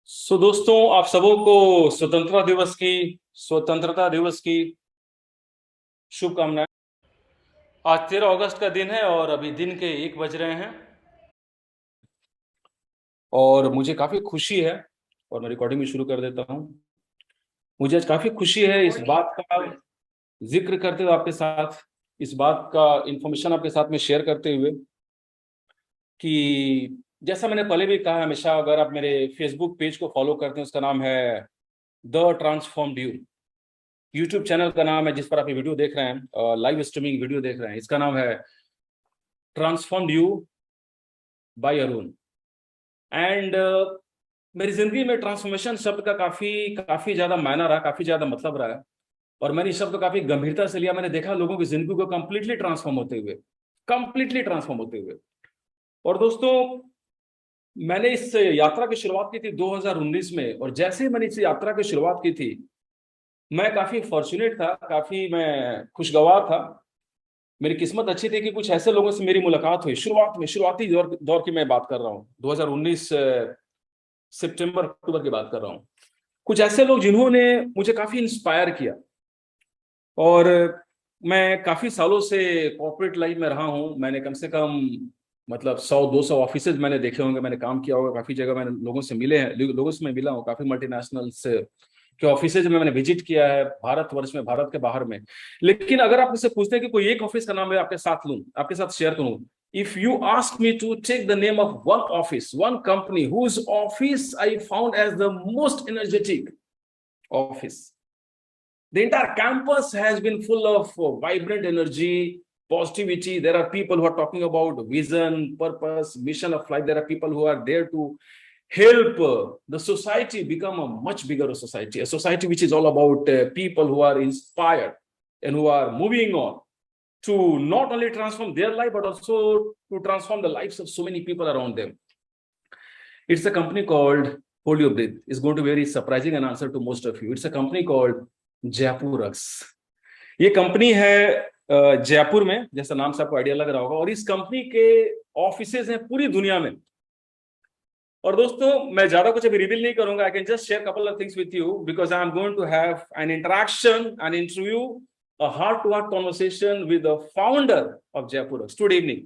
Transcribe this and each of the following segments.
दोस्तों, आप सबों को स्वतंत्रता दिवस की शुभकामनाएं। आज 13 अगस्त का दिन है और अभी दिन के 1 बज रहे हैं और मुझे काफी खुशी है। और मैं रिकॉर्डिंग भी शुरू कर देता हूं। मुझे आज काफी खुशी है इस बात का जिक्र करते हुए आपके साथ, इस बात का इंफॉर्मेशन आपके साथ में शेयर करते हुए कि जैसा मैंने पहले भी कहा, हमेशा अगर आप मेरे फेसबुक पेज को फॉलो करते हैं, उसका नाम है the transformed you. YouTube channel का नाम है जिस पर आप ये वीडियो देख रहे हैं, लाइव स्ट्रीमिंग वीडियो देख रहे हैं, इसका नाम है transformed you by Arun. And मेरी जिंदगी में ट्रांसफॉर्मेशन शब्द का काफी काफी ज्यादा मायना रहा, काफी ज्यादा मतलब रहा है। और मैंने इस शब्द को काफी गंभीरता से लिया। मैंने देखा लोगों की जिंदगी को कंप्लीटली ट्रांसफॉर्म होते हुए। और दोस्तों, मैंने इस यात्रा की शुरुआत की थी 2019 में, और जैसे ही मैंने इस यात्रा की शुरुआत की थी, मैं काफी फॉर्चुनेट था, काफी मैं खुशगवार था। मेरी किस्मत अच्छी थी कि कुछ ऐसे लोगों से मेरी मुलाकात हुई शुरुआती दौर की मैं बात कर रहा हूँ। 2019 सितंबर अक्टूबर की बात कर रहा हूँ। कुछ ऐसे लोग जिन्होंने मुझे काफी इंस्पायर किया। और मैं काफी सालों से कॉर्पोरेट लाइफ में रहा हूँ। मैंने कम से कम मतलब 100-200 ऑफिसेज मैंने देखे होंगे, मैंने काम किया होगा काफी जगह, मैंने लोगों से मैं मिला हूँ, काफी मल्टीनेशनल्स के ऑफिसेज में मैंने विजिट किया है, भारतवर्ष में, भारत के बाहर में। लेकिन अगर आप मुझसे पूछते हैं कि कोई एक ऑफिस का नाम मैं आपके साथ शेयर करूं, if you ask me to take the name of one office, one company whose office I found as the most energetic office. The entire campus has been full of vibrant energy, positivity. There are people who are talking about vision, purpose, mission of life. There are people who are there to help the society become a much bigger society, a society which is all about people who are inspired and who are moving on to not only transform their life, but also to transform the lives of so many people around them. It's a company called, hold your breath, it's going to be very surprising an answer to most of you. It's a company called जयपुरक्स। ये company है जयपुर में, जैसा नाम से आपको idea लग रहा होगा। और इस कंपनी के ऑफिसेज हैं पूरी दुनिया में। और दोस्तों, मैं ज्यादा कुछ अभी रिवील नहीं करूंगा। I can just share couple of things with you because I am going to have an interaction, an interview, a heart-to-heart conversation with the founder of Jaipurx today evening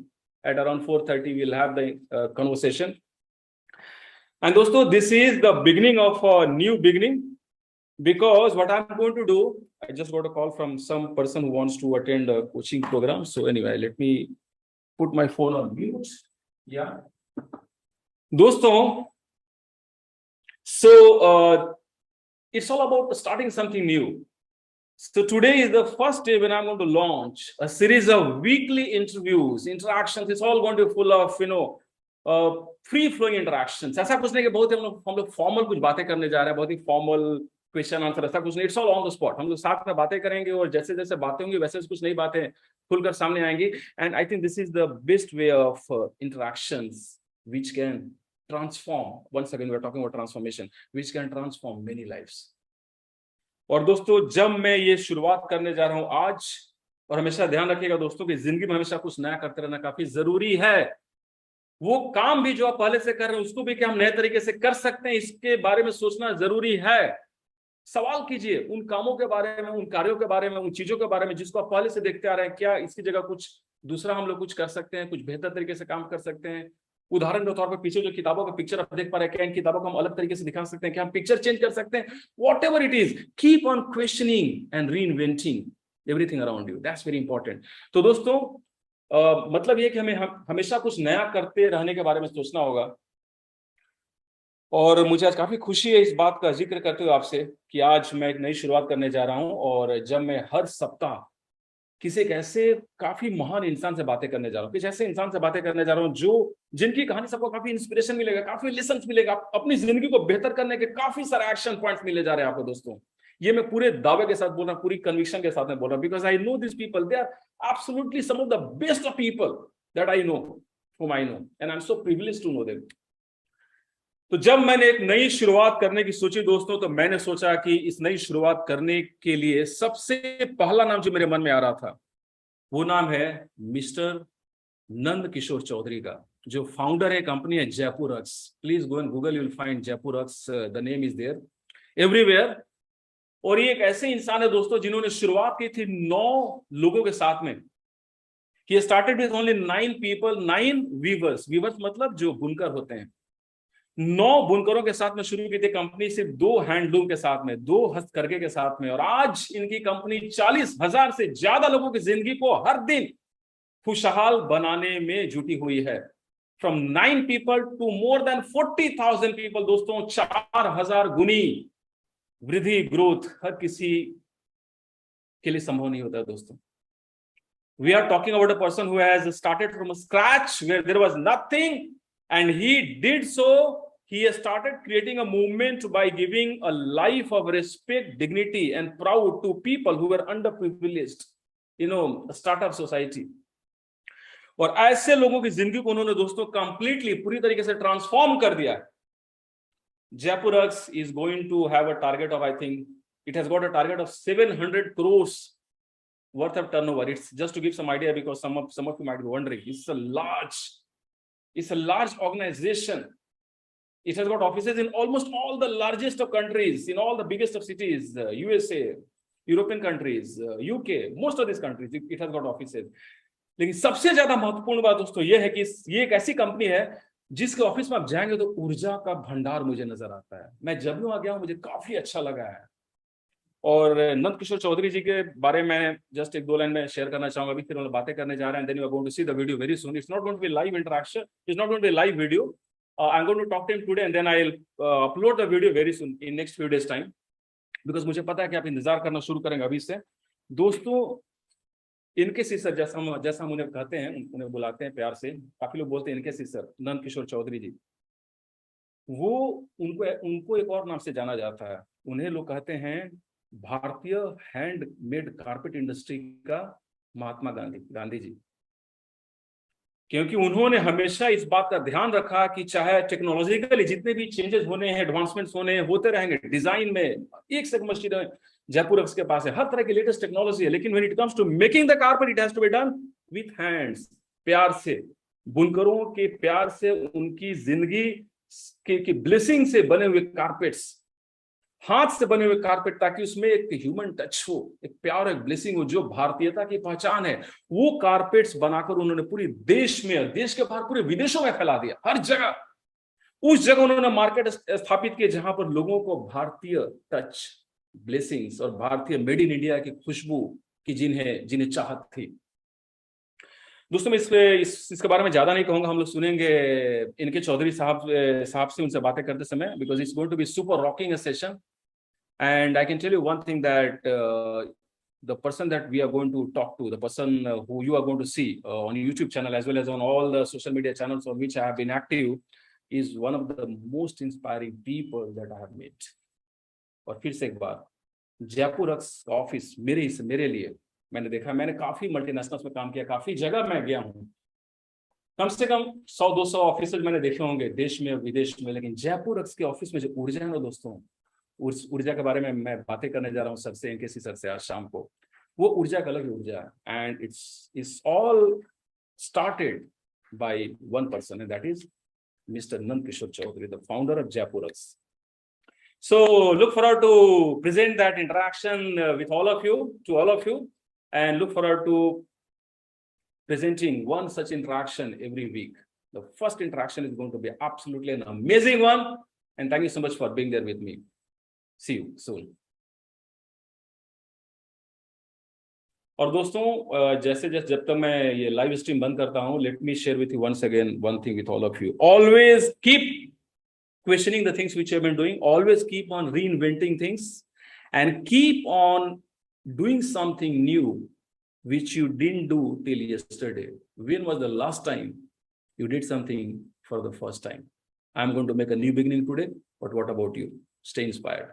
at around 4:30. We'll have the conversation. And दोस्तों, this is the beginning of a new beginning. Because what I'm going to do, I just got a call from some person who wants to attend a coaching program. So anyway, let me put my phone on mute. Yeah. दोस्तों, so it's all about starting something new. So today is the first day when I'm going to launch a series of weekly interactions. It's all going to be full of, free flowing interactions. ऐसा कुछ नहीं कि बहुत हम लोग formal कुछ बातें करने जा रहे हैं, बहुत ही फॉर्मल क्वेश्चन आंसर, ऐसा कुछ नहीं। It's all on the spot. हम लोग साथ में बातें करेंगे और जैसे जैसे बातें होंगी वैसे कुछ नई बातें खुलकर सामने आएंगी। And I think this is the best way of interactions which can transform, once again we are talking about transformation, which can transform many lives. और दोस्तों, जब मैं ये शुरुआत करने जा रहा हूं आज, और हमेशा ध्यान रखिएगा दोस्तों कि जिंदगी में हमेशा कुछ नया करते रहना काफी जरूरी है। वो काम भी जो आप पहले से कर रहे हैं उसको भी क्या हम नए तरीके से कर सकते हैं, इसके बारे में सोचना जरूरी है। सवाल कीजिए उन कामों के बारे में, उन कार्यों के बारे में, उन चीजों के बारे में जिसको आप पहले से देखते आ रहे हैं। क्या इसकी जगह कुछ दूसरा हम लोग कुछ कर सकते हैं, कुछ बेहतर तरीके से काम कर सकते हैं? उदाहरण के तौर पर पीछे जो किताबों का पिक्चर आप देख पा रहे हैं, क्या इन किताबों को हम अलग तरीके से दिखा सकते हैं? क्या हम पिक्चर चेंज कर सकते हैं? Whatever it is, keep on questioning and reinventing everything around you. That's very important. तो दोस्तों, मतलब ये कि हमें हमेशा कुछ नया करते रहने के बारे में सोचना होगा। और मुझे आज काफी खुशी है इस बात का जिक्र करते हुए आपसे कि आज मैं एक नई शुरुआत करने जा रहा हूं। और जब मैं हर सप्ताह किसी एक ऐसे काफी महान इंसान से बातें करने जा रहा हूँ, किसी ऐसे इंसान से बातें करने जा रहा हूँ जो जिनकी कहानी सबको काफी इंस्पिरेशन मिलेगा, काफी लेसन मिलेगा, अपनी जिंदगी को बेहतर करने के काफी सारे एक्शन पॉइंट्स मिले जा रहे हैं आपको। दोस्तों, ये मैं पूरे दावे के साथ बोल रहा हूँ, पूरी कन्विक्शन के साथ में बोल रहा हूँ, because I know this people, they are absolutely some of the best of people that I know, whom I know, and I'm so privileged to know them. तो जब मैंने एक नई शुरुआत करने की सोची दोस्तों, तो मैंने सोचा कि इस नई शुरुआत करने के लिए सबसे पहला नाम जो मेरे मन में आ रहा था वो नाम है मिस्टर नंद किशोर चौधरी का। जो फाउंडर है कंपनी है Jaipurx, please go and Google, you will find Jaipurx, the name is there everywhere. और ये एक ऐसे इंसान है दोस्तों जिन्होंने शुरुआत की थी 9 लोगों के साथ में। He started with only 9 people, 9 weavers, weavers मतलब जो बुनकर होते हैं। 9 बुनकरों के साथ में शुरू की थी कंपनी, सिर्फ 2 हैंडलूम के साथ में, 2 हस्तकरघे के साथ में। और आज इनकी कंपनी 40,000 से ज्यादा लोगों की जिंदगी को हर दिन खुशहाल बनाने में जुटी हुई है। From 9 people to more than 40,000 people दोस्तों, 4,000 गुनी वृद्धि, ग्रोथ हर किसी के लिए संभव नहीं होता है दोस्तों। We are talking about a person who has started from scratch where there was nothing, and he did so. He has started creating a movement by giving a life of respect, dignity, and proud to people who were underprivileged, startup society. और ऐसे लोगों की जिंदगी को उन्होंने दोस्तों completely पूरी तरीके से ट्रांसफॉर्म कर दिया। Jaypuruks is going to have a target of, I think, it has got a target of 700 crores worth of turnover. It's just to give some idea, because some of you might be wondering, it's a large organization. It has got offices in almost all the largest of countries, in all the biggest of cities, USA, European countries, UK, most of these countries, it has got offices. लेकिन सबसे ज्यादा महत्वपूर्ण बात दोस्तों ये है कि ये एक ऐसी कंपनी है जिसके ऑफिस में आप जाएंगे तो ऊर्जा का भंडार मुझे नजर आता है। मैं जब भी वहां गया हूं मुझे काफी अच्छा लगा है। और नंद किशोर चौधरी जी के बारे में जस्ट 1-2 लाइन में शेयर करना चाहूंगा, अभी फिर हम बातें करने जा रहे हैं। Then you are going to see the video very soon. It's not going to be live interaction, it's not going to be live video. I am going to talk to him today and then I will upload the video very soon in next few days time, because मुझे पता है कि आप इंतजार करना शुरू करेंगे अभी से। दोस्तों इनके सिसर, जैसा हम उन्हें कहते हैं, उन्हें बुलाते हैं प्यार से, काफी लोग बोलते हैं इनके सिसर, नंद किशोर चौधरी जी, वो उनको एक और नाम से जाना जाता है। उन्हें लोग कहते हैं भारतीय हैंडमेड कारपेट इंडस्ट्री का महात्मा गांधी जी, क्योंकि उन्होंने हमेशा इस बात का ध्यान रखा कि चाहे टेक्नोलॉजिकली जितने भी चेंजेस होने हैं, एडवांसमेंट्स होते रहेंगे, डिजाइन में एक से एक मशीन जयपुरक्स के पास है, हर तरह की लेटेस्ट टेक्नोलॉजी है, लेकिन when it comes to making the carpet it has to be done with hands, प्यार से, बुनकरों के प्यार से, उनकी जिंदगी की ब्लेसिंग से बने हुए कारपेट्स, हाथ से बने हुए कारपेट, ताकि उसमें एक ह्यूमन टच हो, एक प्यार, एक ब्लेसिंग हो, जो भारतीयता की पहचान है। वो कारपेट्स बनाकर उन्होंने पूरे देश में, देश के बाहर पूरे विदेशों में फैला दिया, हर जगह। उस जगह उन्होंने मार्केट स्थापित किए जहां पर लोगों को भारतीय टच, ब्लेसिंग्स और भारतीय मेड इन इंडिया की खुशबू की जिन्हें चाहत थी। दोस्तों मैं इसके बारे में ज्यादा नहीं कहूंगा, हम लोग सुनेंगे इनके चौधरी साहब से उनसे बातें करते समय, because it's going to be super rocking session. And I can tell you one thing, that the person that we are going to talk to, the person who you are going to see on YouTube channel as well as on all the social media channels on which I have been active, is one of the most inspiring people that I have met. और फिर से एक बार, जयपुरक्स office मेरे लिए, मैंने देखा, मैंने काफी मल्टीनेशनल्स में काम किया, काफी जगह मैं गया हूँ, कम से कम 100-200 ऑफिस मैंने देखे होंगे देश में और विदेश में, लेकिन जयपुरक्स के ऑफिस में जो ऊर्जा है ना दोस्तों, उस ऊर्जा के बारे में मैं बातें करने जा रहा हूँ सर से, इनके सर से आज शाम को। वो ऊर्जा एक अलग ऊर्जा है, and it's all started by one person, and that is mister Nand Kishore Chaudhary, the founder of Jaipurx. So look forward to present that interaction with all of you, and look forward to presenting one such interaction every week. The first interaction is going to be absolutely an amazing one, and thank you so much for being there with me. See you soon. और दोस्तों जैसे जब तक मैं ये live stream बंद करता हूँ, let me share with you once again one thing with all of you. Always keep questioning the things which you have been doing, always keep on reinventing things, and keep on doing something new which you didn't do till yesterday. When was the last time you did something for the first time? I'm going to make a new beginning today, but what about you? Stay inspired.